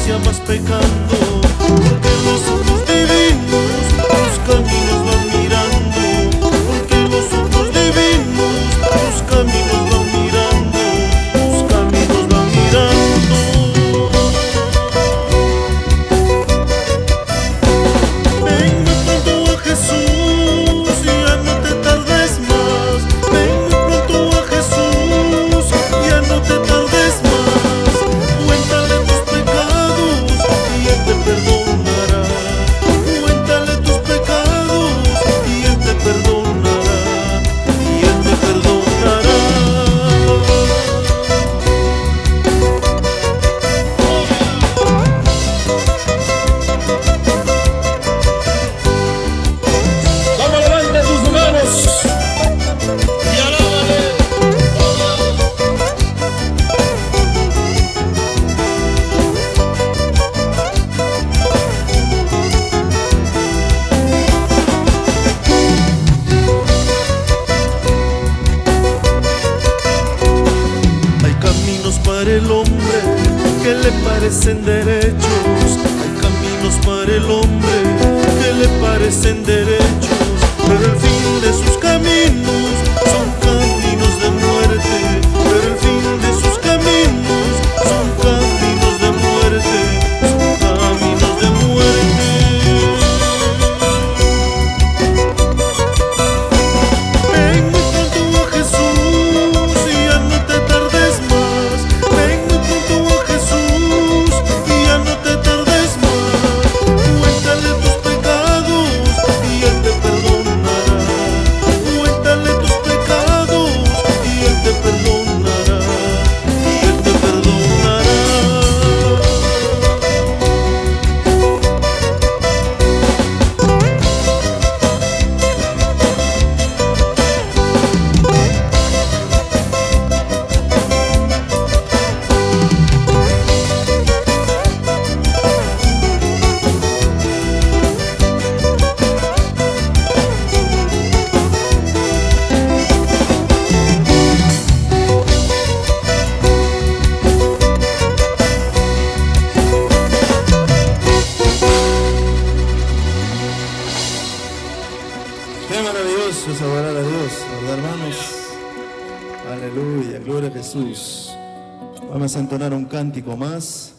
desgracia vas pecando, porque los ojos divinos tus caminos van mirando, porque los ojos divinos tus caminos van mirando, tus caminos van mirando. Ven muy pronto a Jesús y ya no te tardes más. Ven muy pronto a Jesús y ya no te tardes más. Cuéntale tus pecados y Él te perdonará. Cuéntale tus pecados y Él te perdonará. Y Él te perdonará. Vamos, levanta tus manos y alábale. Hay caminos para el hombre que le parecen derechos. Hay caminos para el hombre que le parecen derechos. Pero el fin de sus caminos son caminos de muerte. Pero el fin de sus caminos son caminos de muerte. Son caminos de muerte. Ven muy pronto a Jesús y ya no te tardes más. Ven muy pronto a Jesús y ya no te tardes más. Cuéntale tus pecados y Él te perdonará. Cuéntale tus pecados y Él te perdonará. Y Él te perdonará. Qué maravilloso es adorar a Dios, ¿verdad, hermanos? Aleluya, gloria a Jesús. Vamos a entonar un cántico más.